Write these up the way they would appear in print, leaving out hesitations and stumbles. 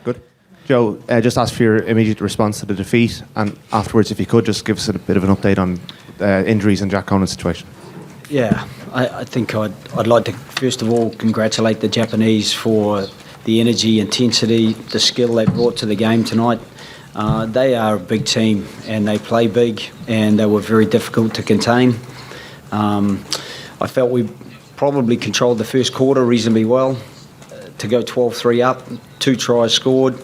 Good. Joe, just ask for your immediate response to the defeat, and afterwards, if you could, just give us a bit of an update on injuries and Jack Conan's situation. Yeah, I think I'd like to first of all congratulate the Japanese for the energy, intensity, the skill they brought to the game tonight. They are a big team and they play big, and they were very difficult to contain. I felt we probably controlled the first quarter reasonably well. To go 12-3 up, 2 tries scored,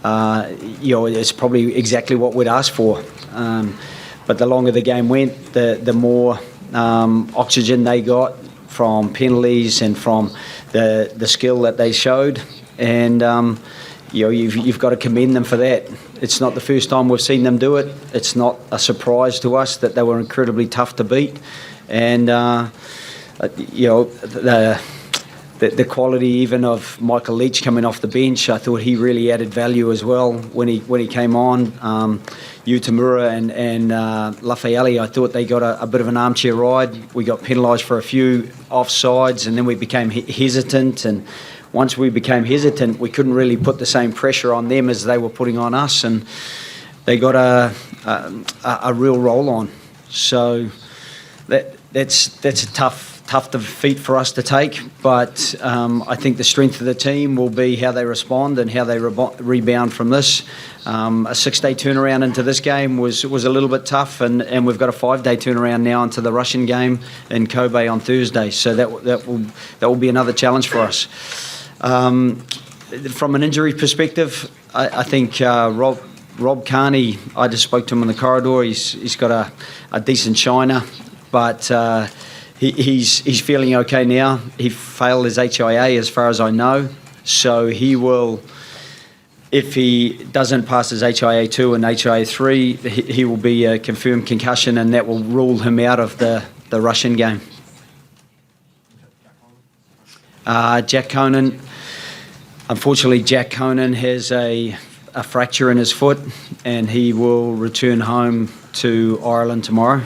it's probably exactly what we'd asked for. But the longer the game went, the more oxygen they got from penalties and from the skill that they showed. And you've got to commend them for that. It's not the first time we've seen them do it. It's not a surprise to us that they were incredibly tough to beat. And the quality even of Michael Leach coming off the bench, I thought he really added value as well when he came on. Utamura and Lafayette, I thought they got a bit of an armchair ride. We got penalised for a few offsides, and then we became hesitant. And once we became hesitant, we couldn't really put the same pressure on them as they were putting on us, and they got a real roll on. So that's a tough defeat for us to take, but I think the strength of the team will be how they respond and how they rebound from this. A 6-day turnaround into this game was a little bit tough, and we've got a 5-day turnaround now into the Russian game in Kobe on Thursday, so that will be another challenge for us. From an injury perspective, I think Rob Carney, I just spoke to him in the corridor. He's got a decent shiner, but he's feeling okay now. He failed his HIA as far as I know, so he will, if he doesn't pass his HIA 2 and HIA 3, he will be a confirmed concussion, and that will rule him out of the Russian game. Jack Conan, unfortunately Jack Conan has a fracture in his foot, and he will return home to Ireland tomorrow.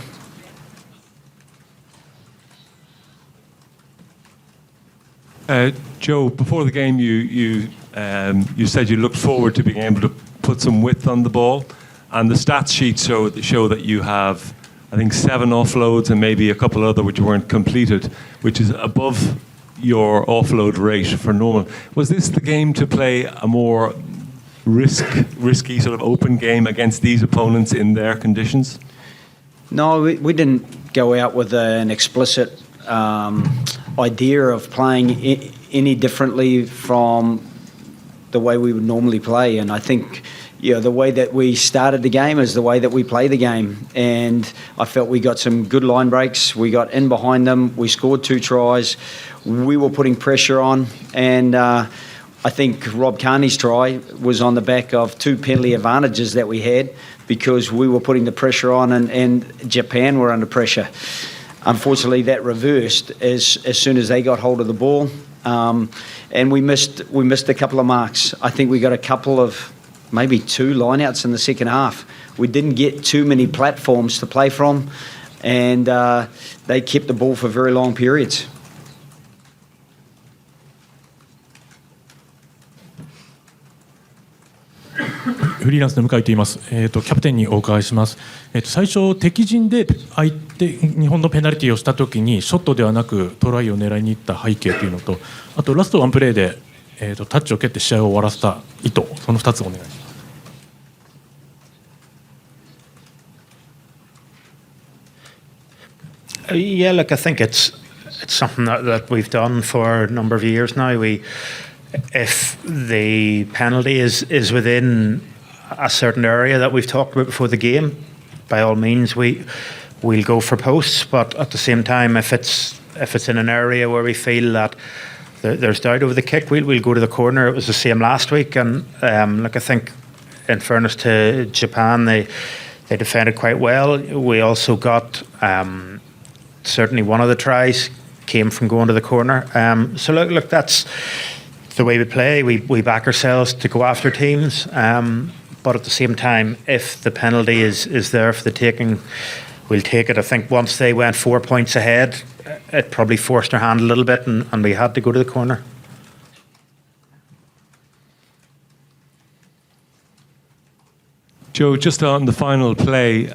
Joe, before the game, you said you looked forward to being able to put some width on the ball, and the stats sheet show that you have, I think, 7 offloads and maybe a couple other which weren't completed, which is above your offload rate for normal. Was this the game to play a more risky sort of open game against these opponents in their conditions? No, we didn't go out with an explicit idea of playing any differently from the way we would normally play, and I think the way that we started the game is the way that we play the game, and I felt we got some good line breaks. We got in behind them, we scored 2 tries, we were putting pressure on, and I think Rob Carney's try was on the back of 2 penalty advantages that we had, because we were putting the pressure on and Japan were under pressure. Unfortunately, that reversed as soon as they got hold of the ball, and we missed a couple of marks. I think we got a couple of maybe 2 lineouts in the second half. We didn't get too many platforms to play from, and they kept the ball for very long periods. フリーランスの向井と言います。キャプテンにお伺いします。最初敵陣で日本のペナルティをしたときにショットではなくトライを狙いに行った背景というのと、あとラストワンプレーで、タッチを蹴って試合を終わらせた意図、その2つお願いします。Yeah, look, I think it's something that we've done for a number of years now. If the penalty is within a certain area that we've talked about before the game, by all means we'll go for posts. But at the same time, if it's in an area where we feel that there's doubt over the kick, we'll go to the corner. It was the same last week, and look, I think in fairness to Japan, they defended quite well. We also got certainly one of the tries came from going to the corner. So look, that's the way we play. We back ourselves to go after teams, but at the same time, if the penalty is there for the taking, we'll take it. I think once they went 4 points ahead, it probably forced our hand a little bit, and we had to go to the corner. Joe, just on the final play,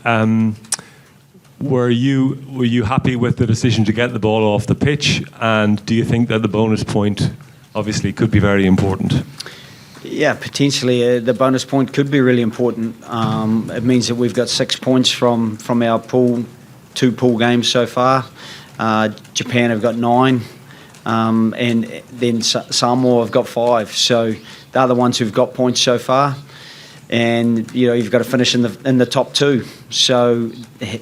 were you happy with the decision to get the ball off the pitch? And do you think that the bonus point obviously could be very important? Yeah, potentially the bonus point could be really important. It means that we've got 6 points from our pool, 2 pool games so far. Japan have got 9, and then Samoa have got 5. So they're the ones who've got points so far. And you've got to finish in the top 2. So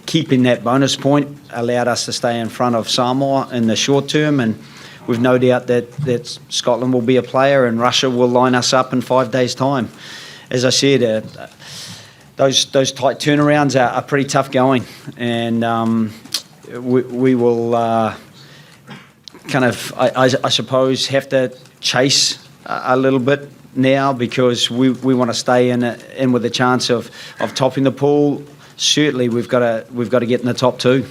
keeping that bonus point allowed us to stay in front of Samoa in the short term, and we've no doubt that Scotland will be a player and Russia will line us up in 5 days' time. As I said, those tight turnarounds are pretty tough going, and we will I suppose, have to chase a little bit now, because we want to stay in with a chance of topping the pool. Certainly, we've got to get in the top 2.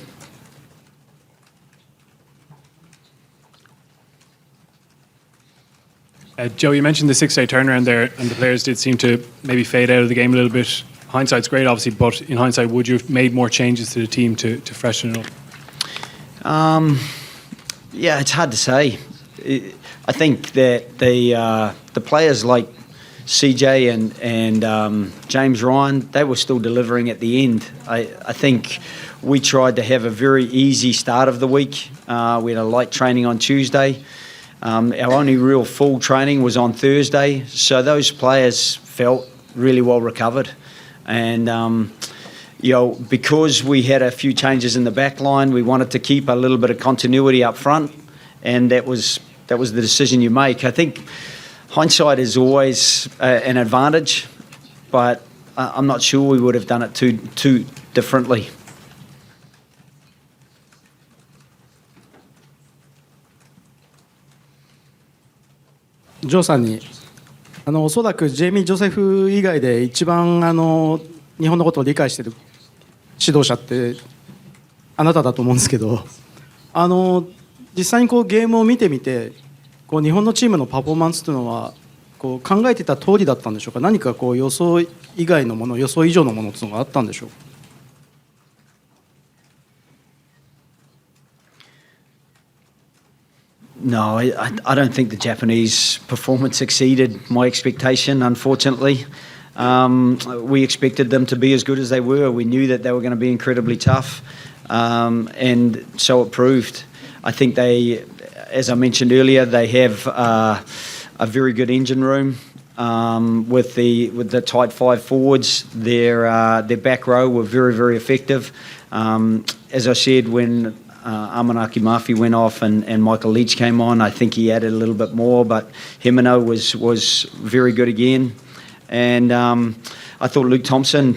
Joe, you mentioned the 6-day turnaround there, and the players did seem to maybe fade out of the game a little bit. Hindsight's great, obviously, but in hindsight, would you have made more changes to the team to freshen it up? Yeah, it's hard to say. I think that the players like CJ and James Ryan, they were still delivering at the end. I think we tried to have a very easy start of the week. We had a light training on Tuesday. Our only real full training was on Thursday, so those players felt really well recovered. And because we had a few changes in the back line, we wanted to keep a little bit of continuity up front, and that was the decision you make. I think hindsight is always an advantage, but I'm not sure we would have done it too differently. ジョーさんにおそらくジェイミー・ジョセフ以外で一番日本のことを理解している指導者ってあなただと思うんですけど、実際にゲームを見てみて日本のチームのパフォーマンスというのは考えてた通りだったんでしょうか。何か予想以外のもの、予想以上のものというのがあったんでしょうか。No, I don't think the Japanese performance exceeded my expectation, unfortunately. We expected them to be as good as they were. We knew that they were going to be incredibly tough, and so it proved. I think they, as I mentioned earlier, they have a very good engine room with the tight 5 forwards. Their back row were very, very effective. As I said, when Amanaki Murphy went off and Michael Leach came on, I think he added a little bit more, but Himeno was very good again. And I thought Luke Thompson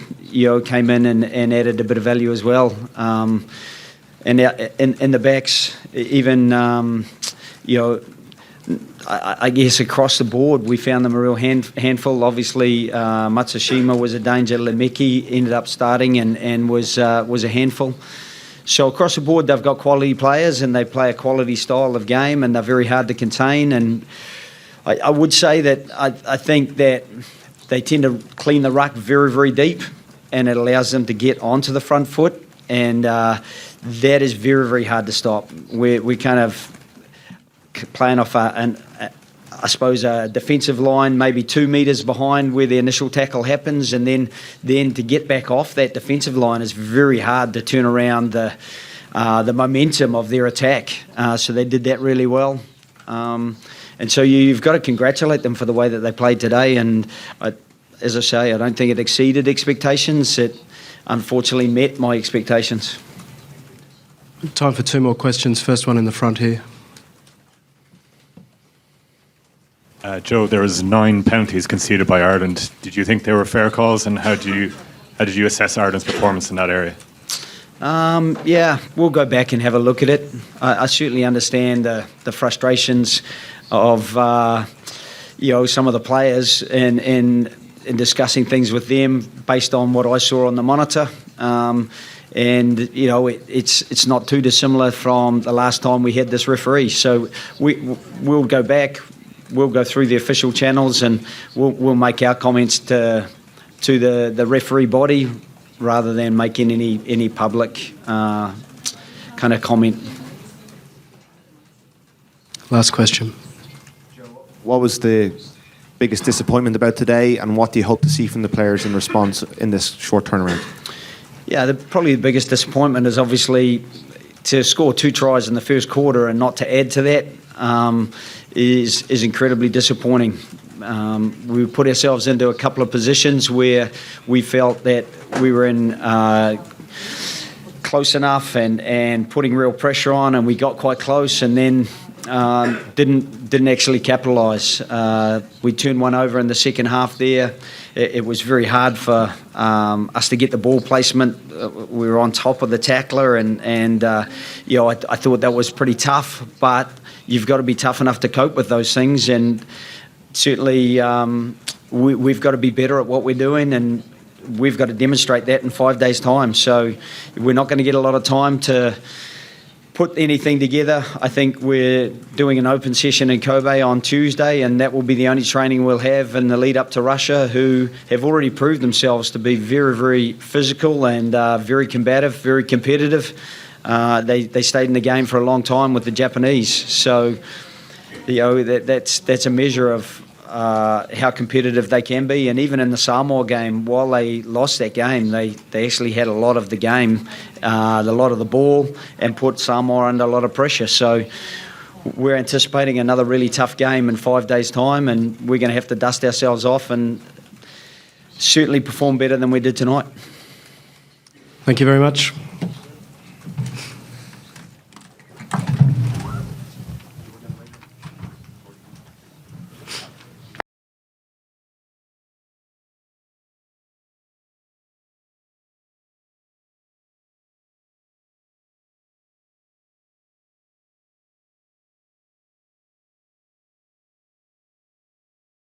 came in and added a bit of value as well. And in the backs, even I guess across the board we found them a real handful. Obviously Matsushima was a danger. Lemeki ended up starting and was a handful. So across the board, they've got quality players and they play a quality style of game, and they're very hard to contain. And I would say that I think that they tend to clean the ruck very, very deep, and it allows them to get onto the front foot, and that is very, very hard to stop. We kind of playing off I suppose a defensive line maybe 2 metres behind where the initial tackle happens, and then to get back off that defensive line is very hard to turn around the momentum of their attack. So they did that really well. And so you've got to congratulate them for the way that they played today. And as I say, I don't think it exceeded expectations. It unfortunately met my expectations. Time for 2 more questions. First one in the front here. Joe, there was 9 penalties conceded by Ireland. Did you think they were fair calls, and how did you assess Ireland's performance in that area? Yeah, we'll go back and have a look at it. I certainly understand the frustrations of some of the players in discussing things with them based on what I saw on the monitor. And it's not too dissimilar from the last time we had this referee. So we'll go back. We'll go through the official channels and we'll make our comments to to the referee body rather than making any public kind of comment. Last question. What was the biggest disappointment about today, and what do you hope to see from the players in response in this short turnaround? Yeah, probably the biggest disappointment is obviously to score 2 tries in the first quarter and not to add to that is incredibly disappointing. We put ourselves into a couple of positions where we felt that we were in close enough and putting real pressure on, and we got quite close and then didn't actually capitalise. We turned one over in the second half there. It was very hard for us to get the ball placement. We were on top of the tackler, and I thought that was pretty tough. But you've got to be tough enough to cope with those things, and certainly we've got to be better at what we're doing, and we've got to demonstrate that in 5 days' time. So we're not going to get a lot of time to put anything together. I think we're doing an open session in Kobe on Tuesday, and that will be the only training we'll have in the lead up to Russia, who have already proved themselves to be very, very physical and very combative, very competitive. They stayed in the game for a long time with the Japanese. So, that's a measure of how competitive they can be. And even in the Samoa game, while they lost that game, they actually had a lot of the game, a lot of the ball, and put Samoa under a lot of pressure. So we're anticipating another really tough game in 5 days' time, and we're going to have to dust ourselves off and certainly perform better than we did tonight. Thank you very much.